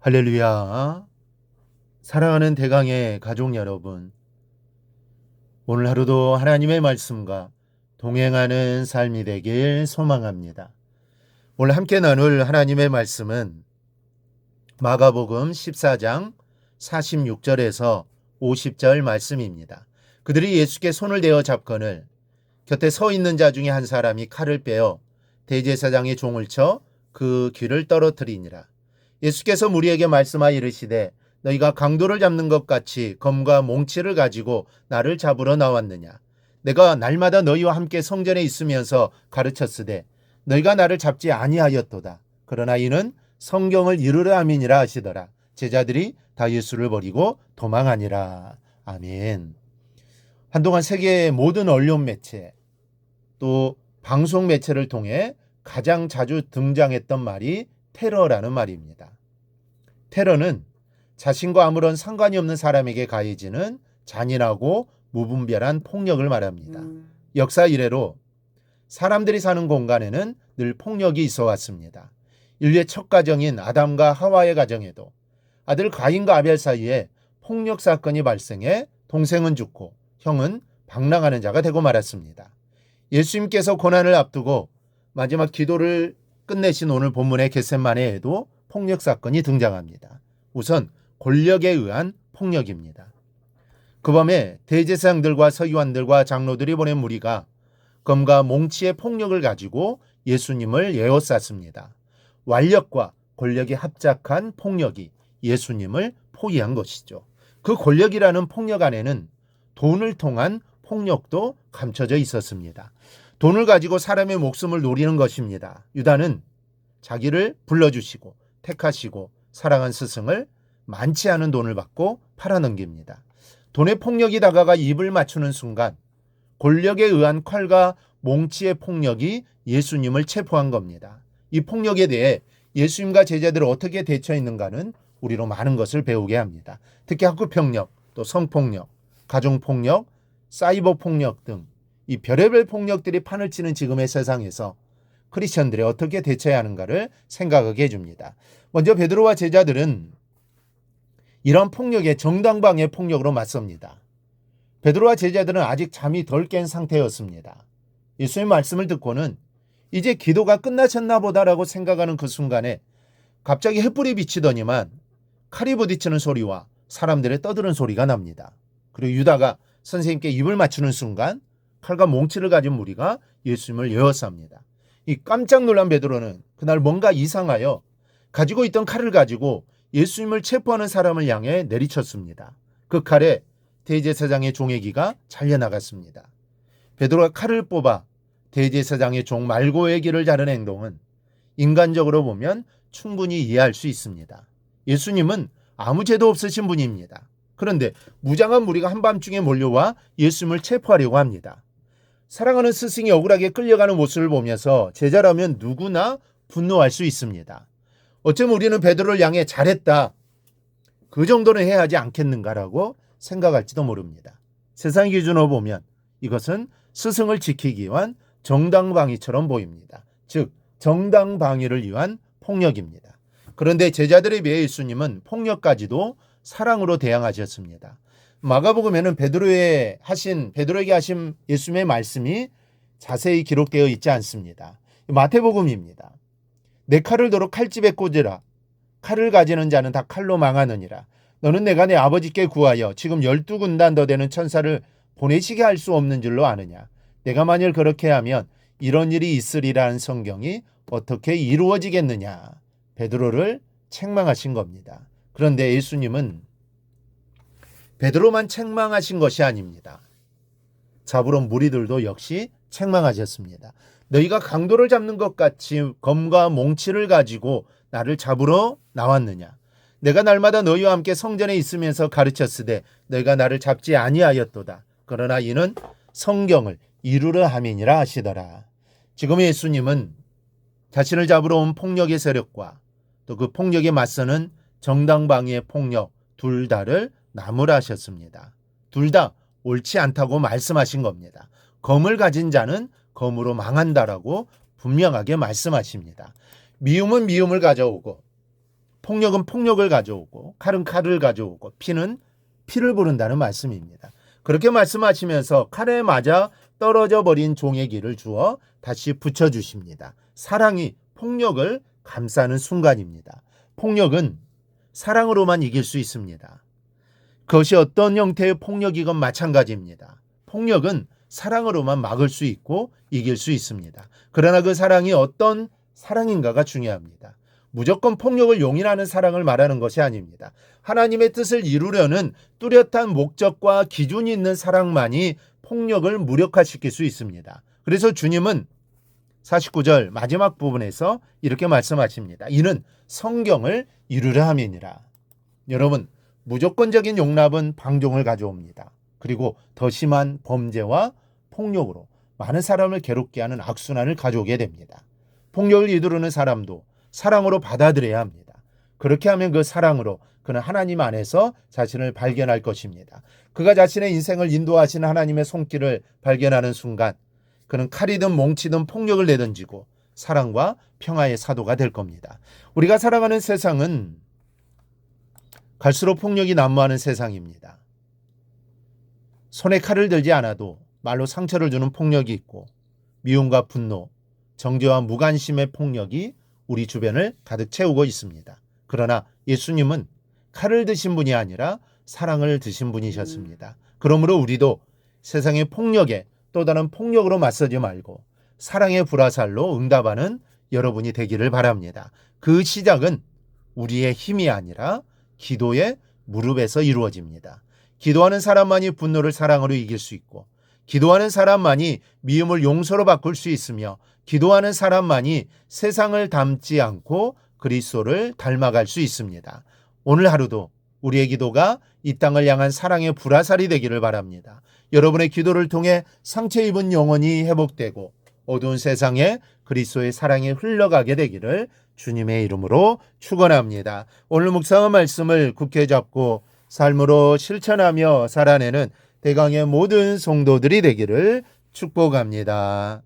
할렐루야. 사랑하는 대강의 가족 여러분, 오늘 하루도 하나님의 말씀과 동행하는 삶이 되길 소망합니다. 오늘 함께 나눌 하나님의 말씀은 마가복음 14장 46절에서 50절 말씀입니다. 그들이 예수께 손을 대어 잡거늘 곁에 서 있는 자 중에 한 사람이 칼을 빼어 대제사장의 종을 쳐 그 귀를 떨어뜨리니라. 예수께서 무리에게 말씀하여 이르시되 너희가 강도를 잡는 것 같이 검과 몽치를 가지고 나를 잡으러 나왔느냐. 내가 날마다 너희와 함께 성전에 있으면서 가르쳤으되 너희가 나를 잡지 아니하였도다. 그러나 이는 성경을 이루려 함이니라 하시더라. 제자들이 다 예수를 버리고 도망하니라. 아멘. 한동안 세계의 모든 언론 매체 또 방송 매체를 통해 가장 자주 등장했던 말이 테러라는 말입니다. 테러는 자신과 아무런 상관이 없는 사람에게 가해지는 잔인하고 무분별한 폭력을 말합니다. 역사 이래로 사람들이 사는 공간에는 늘 폭력이 있어 왔습니다. 인류의 첫 가정인 아담과 하와의 가정에도 아들 가인과 아벨 사이에 폭력 사건이 발생해 동생은 죽고 형은 방랑하는 자가 되고 말았습니다. 예수님께서 고난을 앞두고 마지막 기도를 끝내신 오늘 본문의 겟세마네에도 폭력 사건이 등장합니다. 우선 권력에 의한 폭력입니다. 그 밤에 대제사장들과 서기관들과 장로들이 보낸 무리가 검과 몽치의 폭력을 가지고 예수님을 에워쌌습니다. 완력과 권력이 합작한 폭력이 예수님을 포위한 것이죠. 그 권력이라는 폭력 안에는 돈을 통한 폭력도 감춰져 있었습니다. 돈을 가지고 사람의 목숨을 노리는 것입니다. 유다는 자기를 불러주시고 택하시고 사랑한 스승을 많지 않은 돈을 받고 팔아넘깁니다. 돈의 폭력이 다가가 입을 맞추는 순간 권력에 의한 칼과 몽치의 폭력이 예수님을 체포한 겁니다. 이 폭력에 대해 예수님과 제자들이 어떻게 대처했는가는 우리로 많은 것을 배우게 합니다. 특히 학교폭력, 또 성폭력, 가정폭력, 사이버 폭력 등 이 별의별 폭력들이 판을 치는 지금의 세상에서 크리스천들이 어떻게 대처해야 하는가를 생각하게 해줍니다. 먼저 베드로와 제자들은 이런 폭력에 정당방위의 폭력으로 맞섭니다. 베드로와 제자들은 아직 잠이 덜 깬 상태였습니다. 예수의 말씀을 듣고는 이제 기도가 끝나셨나 보다라고 생각하는 그 순간에 갑자기 횃불이 비치더니만 칼이 부딪히는 소리와 사람들의 떠드는 소리가 납니다. 그리고 유다가 선생님께 입을 맞추는 순간 칼과 몽치를 가진 무리가 예수님을 에워쌉니다. 이 깜짝 놀란 베드로는 그날 뭔가 이상하여 가지고 있던 칼을 가지고 예수님을 체포하는 사람을 향해 내리쳤습니다. 그 칼에 대제사장의 종의 귀가 잘려나갔습니다. 베드로가 칼을 뽑아 대제사장의 종 말고의 귀를 자른 행동은 인간적으로 보면 충분히 이해할 수 있습니다. 예수님은 아무 죄도 없으신 분입니다. 그런데 무장한 무리가 한밤중에 몰려와 예수님을 체포하려고 합니다. 사랑하는 스승이 억울하게 끌려가는 모습을 보면서 제자라면 누구나 분노할 수 있습니다. 어쩌면 우리는 베드로를 향해 잘했다, 그 정도는 해야 하지 않겠는가라고 생각할지도 모릅니다. 세상 기준으로 보면 이것은 스승을 지키기 위한 정당방위처럼 보입니다. 즉 정당방위를 위한 폭력입니다. 그런데 제자들에 비해 예수님은 폭력까지도 사랑으로 대항하셨습니다. 마가복음에는 베드로에게 하신 예수님의 말씀이 자세히 기록되어 있지 않습니다. 마태복음입니다. 내 칼을 도로 칼집에 꽂으라. 칼을 가지는 자는 다 칼로 망하느니라. 너는 내가 내 아버지께 구하여 지금 12군단 더 되는 천사를 보내시게 할 수 없는 줄로 아느냐. 내가 만일 그렇게 하면 이런 일이 있으리라는 성경이 어떻게 이루어지겠느냐. 베드로를 책망하신 겁니다. 그런데 예수님은 베드로만 책망하신 것이 아닙니다. 자부론 무리들도 역시 책망하셨습니다. 너희가 강도를 잡는 것 같이 검과 몽치를 가지고 나를 잡으러 나왔느냐. 내가 날마다 너희와 함께 성전에 있으면서 가르쳤으되 너희가 나를 잡지 아니하였도다. 그러나 이는 성경을 이루려 함이니라 하시더라. 지금 예수님은 자신을 잡으러 온 폭력의 세력과 또 그 폭력에 맞서는 정당방위의 폭력 둘 다를 나무라 하셨습니다. 둘 다 옳지 않다고 말씀하신 겁니다. 검을 가진 자는 검으로 망한다라고 분명하게 말씀하십니다. 미움은 미움을 가져오고 폭력은 폭력을 가져오고 칼은 칼을 가져오고 피는 피를 부른다는 말씀입니다. 그렇게 말씀하시면서 칼에 맞아 떨어져 버린 종의 길을 주어 다시 붙여주십니다. 사랑이 폭력을 감싸는 순간입니다. 폭력은 사랑으로만 이길 수 있습니다. 그것이 어떤 형태의 폭력이건 마찬가지입니다. 폭력은 사랑으로만 막을 수 있고 이길 수 있습니다. 그러나 그 사랑이 어떤 사랑인가가 중요합니다. 무조건 폭력을 용인하는 사랑을 말하는 것이 아닙니다. 하나님의 뜻을 이루려는 뚜렷한 목적과 기준이 있는 사랑만이 폭력을 무력화시킬 수 있습니다. 그래서 주님은 49절 마지막 부분에서 이렇게 말씀하십니다. 이는 성경을 이루려 함이니라. 여러분, 무조건적인 용납은 방종을 가져옵니다. 그리고 더 심한 범죄와 폭력으로 많은 사람을 괴롭게 하는 악순환을 가져오게 됩니다. 폭력을 이루는 사람도 사랑으로 받아들여야 합니다. 그렇게 하면 그 사랑으로 그는 하나님 안에서 자신을 발견할 것입니다. 그가 자신의 인생을 인도하시는 하나님의 손길을 발견하는 순간 그는 칼이든 몽치든 폭력을 내던지고 사랑과 평화의 사도가 될 겁니다. 우리가 살아가는 세상은 갈수록 폭력이 난무하는 세상입니다. 손에 칼을 들지 않아도 말로 상처를 주는 폭력이 있고 미움과 분노, 정죄와 무관심의 폭력이 우리 주변을 가득 채우고 있습니다. 그러나 예수님은 칼을 드신 분이 아니라 사랑을 드신 분이셨습니다. 그러므로 우리도 세상의 폭력에 또 다른 폭력으로 맞서지 말고 사랑의 불화살로 응답하는 여러분이 되기를 바랍니다. 그 시작은 우리의 힘이 아니라 기도의 무릎에서 이루어집니다. 기도하는 사람만이 분노를 사랑으로 이길 수 있고 기도하는 사람만이 미움을 용서로 바꿀 수 있으며 기도하는 사람만이 세상을 닮지 않고 그리스도를 닮아갈 수 있습니다. 오늘 하루도 우리의 기도가 이 땅을 향한 사랑의 불화살이 되기를 바랍니다. 여러분의 기도를 통해 상처 입은 영혼이 회복되고 어두운 세상에 그리스도의 사랑이 흘러가게 되기를 주님의 이름으로 축원합니다. 오늘 묵상한 말씀을 굳게 잡고 삶으로 실천하며 살아내는 대강의 모든 성도들이 되기를 축복합니다.